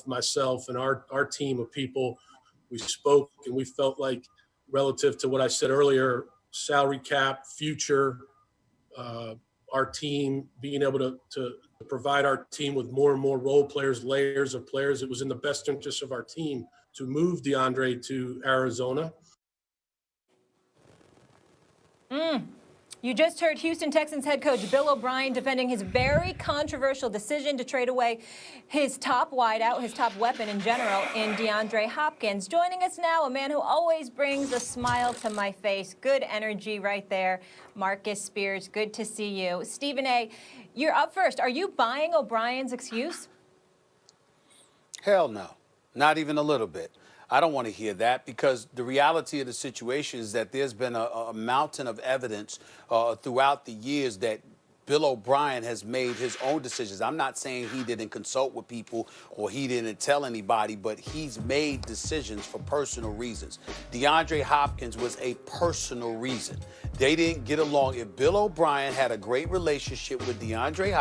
myself, and our team of people, we spoke and we felt like, relative to what I said earlier, salary cap, future, uh, our team being able to provide our team with more and more role players, layers of players. It was in the best interest of our team to move DeAndre to Arizona. You just heard Houston Texans head coach Bill O'Brien defending his very controversial decision to trade away his top wideout, his top weapon in general, in DeAndre Hopkins. Joining us now, a man who always brings a smile to my face. Good energy right there. Marcus Spears, good to see you. Stephen A., you're up first. Are you buying O'Brien's excuse? Hell no, not even a little bit. I don't want to hear that, because the reality of the situation is that there's been a mountain of evidence throughout the years that Bill O'Brien has made his own decisions. I'm not saying he didn't consult with people or he didn't tell anybody, but he's made decisions for personal reasons. DeAndre Hopkins was a personal reason. They didn't get along. If Bill O'Brien had a great relationship with DeAndre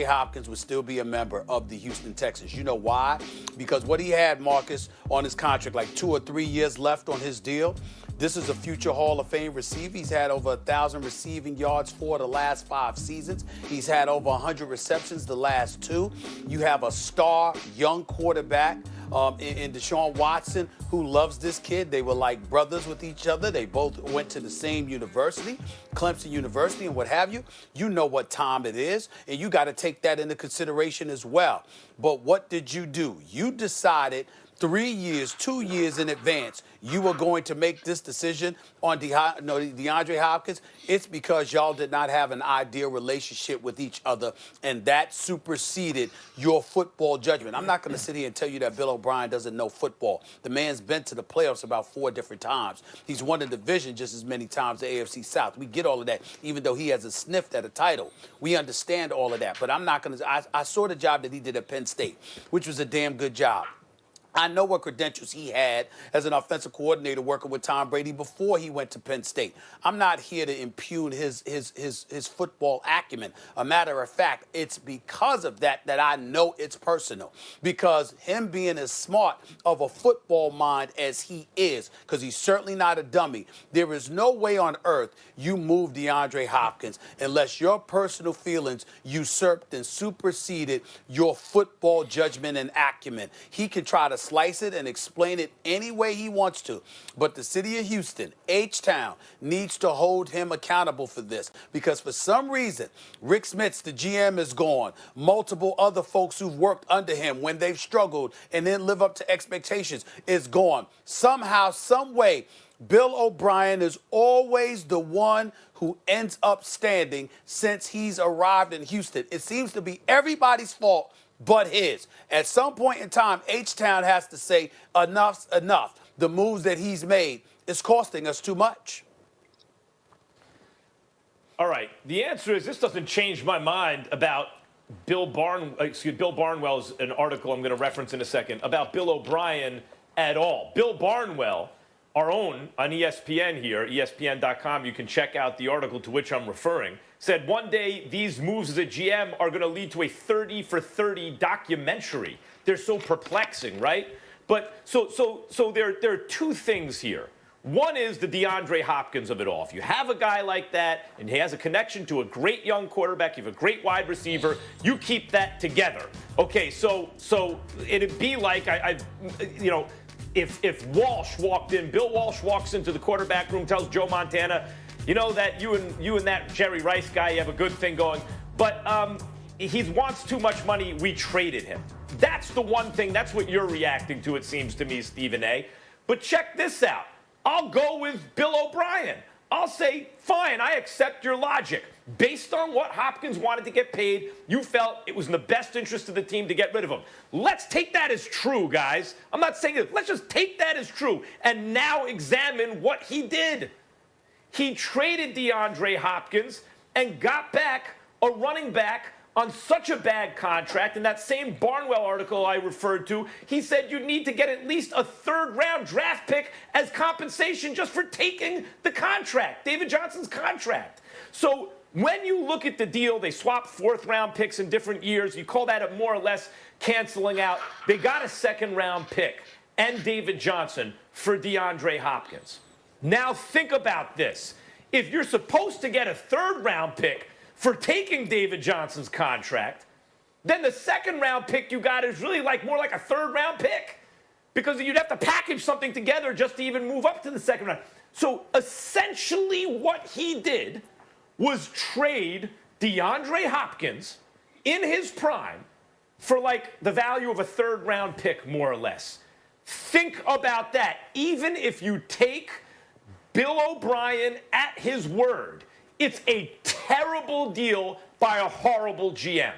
Hopkins would still be a member of the Houston Texans. You know why? Because what he had, Marcus, on his contract, like 2 or 3 years left on his deal. This is a future Hall of Fame receiver. He's had over 1,000 receiving yards for the last 5 seasons. He's had over 100 receptions the last 2. You have a star young quarterback in Deshaun Watson, who loves this kid. They were like brothers with each other. They both went to the same university, Clemson University, and what have you. You know what time it is, and you got to take that into consideration as well. But what did you do? You decided 3 years, 2 years in advance, you were going to make this decision on DeAndre Hopkins. It's because y'all did not have an ideal relationship with each other, and that superseded your football judgment. I'm not going to sit here and tell you that Bill O'Brien doesn't know football. The man's been to the playoffs about 4 different times. He's won the division just as many times, the AFC South. We get all of that, even though he hasn't sniffed at a title. We understand all of that, but I'm not going to. I saw the job that he did at Penn State, which was a damn good job. I know what credentials he had as an offensive coordinator working with Tom Brady before he went to Penn State. I'm not here to impugn his football acumen. A matter of fact, it's because of that I know it's personal. Because him being as smart of a football mind as he is, because he's certainly not a dummy, there is no way on earth you move DeAndre Hopkins unless your personal feelings usurped and superseded your football judgment and acumen. He can try to slice it and explain it any way he wants to. But the city of Houston, H-Town, needs to hold him accountable for this, because for some reason, Rick Smits, the GM, is gone. Multiple other folks who've worked under him when they've struggled and didn't live up to expectations is gone. Somehow, some way, Bill O'Brien is always the one who ends up standing since he's arrived in Houston. It seems to be everybody's fault but his. At some point in time, H-Town has to say, enough's enough. The moves that he's made is costing us too much. All right. The answer is, this doesn't change my mind about Bill Barnwell's an article I'm going to reference in a second about Bill O'Brien at all. Bill Barnwell, our own on ESPN here, ESPN.com, you can check out the article to which I'm referring, said one day these moves as a GM are going to lead to a 30 for 30 documentary. They're so perplexing, right? But so there are 2 things here. One is the DeAndre Hopkins of it all. If you have a guy like that and he has a connection to a great young quarterback, you have a great wide receiver, you keep that together. Okay, so it'd be like if Walsh walked in, Bill Walsh walks into the quarterback room, tells Joe Montana, you know that you and that Jerry Rice guy, you have a good thing going, but he wants too much money, we traded him. That's the one thing, that's what you're reacting to, it seems to me, Stephen A. But check this out. I'll go with Bill O'Brien. I'll say, fine, I accept your logic. Based on what Hopkins wanted to get paid, you felt it was in the best interest of the team to get rid of him. Let's take that as true, guys. I'm not saying it. Let's just take that as true and now examine what he did. He traded DeAndre Hopkins and got back a running back on such a bad contract. In that same Barnwell article I referred to, he said you need to get at least a 3rd-round draft pick as compensation just for taking the contract, David Johnson's contract. So When you look at the deal, they swapped fourth-round picks in different years. You call that a more or less canceling out. They got a second-round pick and David Johnson for DeAndre Hopkins. Now think about this. If you're supposed to get a third-round pick for taking David Johnson's contract, then the second-round pick you got is really more like a third-round pick, because you'd have to package something together just to even move up to the second round. So essentially what he did was trade DeAndre Hopkins in his prime for the value of a third-round pick, more or less. Think about that. Even if you take Bill O'Brien at his word, it's a terrible deal by a horrible GM.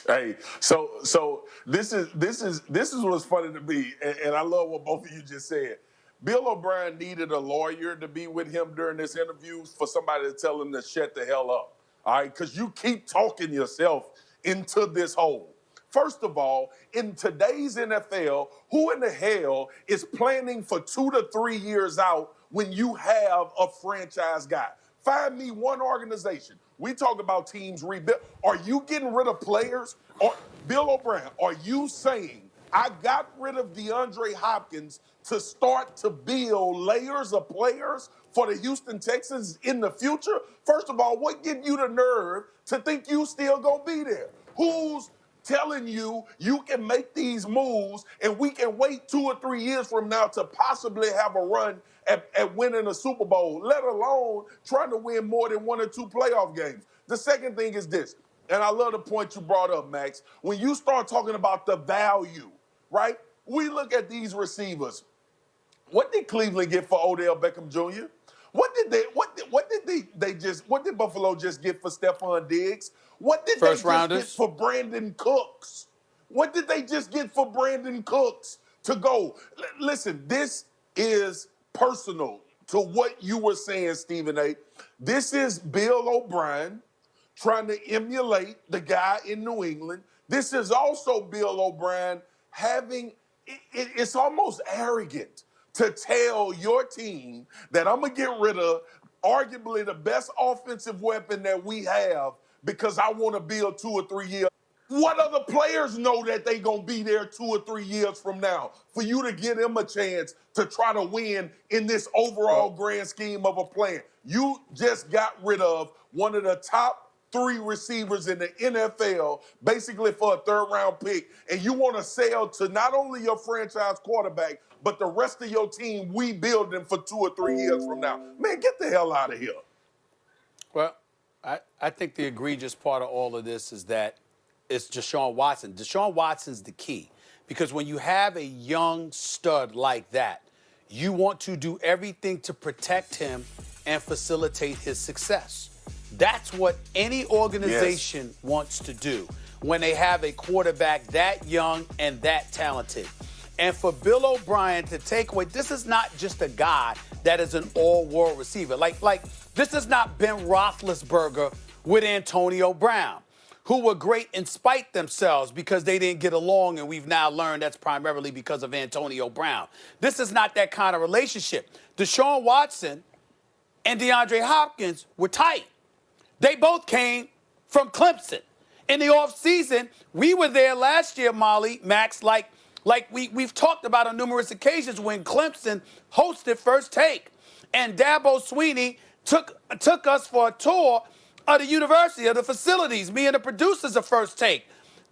Hey, so this is what's funny to me, and I love what both of you just said. Bill O'Brien needed a lawyer to be with him during this interview for somebody to tell him to shut the hell up, all right? Because you keep talking yourself into this hole. First of all, in today's NFL, who in the hell is planning for 2 to 3 years out when you have a franchise guy? Find me one organization. We talk about teams rebuild. Are you getting rid of players? Or Bill O'Brien, are you saying I got rid of DeAndre Hopkins to start to build layers of players for the Houston Texans in the future? First of all, what gives you the nerve to think you still gonna be there? Who's telling you you can make these moves and we can wait 2 or 3 years from now to possibly have a run at winning a Super Bowl, let alone trying to win more than 1 or 2 playoff games? The second thing is this, and I love the point you brought up, Max. When you start talking about the value, right? We look at these receivers. What did Cleveland get for Odell Beckham Jr.? What did Buffalo just get for Stephon Diggs? What did they just get for Brandon Cooks? What did they just get for Brandon Cooks to go? Listen, this is personal to what you were saying, Stephen A. This is Bill O'Brien trying to emulate the guy in New England. This is also Bill O'Brien having, it's almost arrogant to tell your team that I'm going to get rid of arguably the best offensive weapon that we have because I want to build 2 or 3 years. What other players know that they going to be there 2 or 3 years from now for you to give them a chance to try to win in this overall grand scheme of a plan? You just got rid of one of the top 3 receivers in the NFL, basically for a third-round pick, and you want to sell to not only your franchise quarterback, but the rest of your team we building for 2 or 3 years from now. Man, get the hell out of here. Well, I think the egregious part of all of this is that it's Deshaun Watson. Deshaun Watson's the key, because when you have a young stud like that, you want to do everything to protect him and facilitate his success. That's what any organization wants to do when they have a quarterback that young and that talented. And for Bill O'Brien to take away, this is not just a guy that is an all-world receiver. Like this is not Ben Roethlisberger with Antonio Brown, who were great in spite themselves because they didn't get along, and we've now learned that's primarily because of Antonio Brown. This is not that kind of relationship. Deshaun Watson and DeAndre Hopkins were tight. They both came from Clemson. In the offseason, we were there last year, Molly, Max, like we've talked about on numerous occasions when Clemson hosted First Take. And Dabo Swinney took us for a tour of the university, of the facilities, me and the producers of First Take.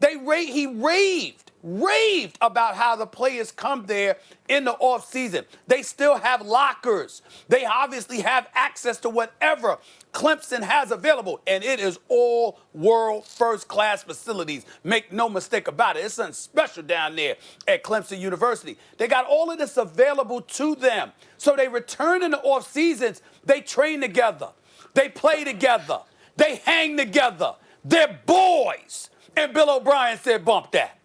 He raved about how the players come there in the offseason. They still have lockers. They obviously have access to whatever Clemson has available, and it is all world first-class facilities. Make no mistake about it. It's something special down there at Clemson University. They got all of this available to them. So they return in the off seasons. They train together. They play together. They hang together. They're boys. And Bill O'Brien said, bump that.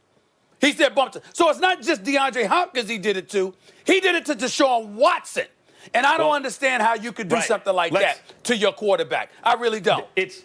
He said, bump that. So it's not just DeAndre Hopkins he did it to. He did it to Deshaun Watson. And I don't understand how you could do something like that to your quarterback. I really don't. It's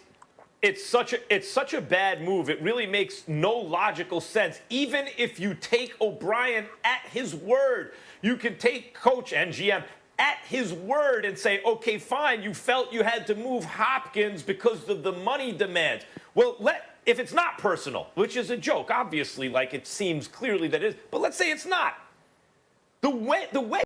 such a bad move. It really makes no logical sense. Even if you take O'Brien at his word, you can take coach and GM at his word and say, okay, fine, you felt you had to move Hopkins because of the money demands. Well, if it's not personal, which is a joke, obviously, like it seems clearly that it is, but let's say it's not. The way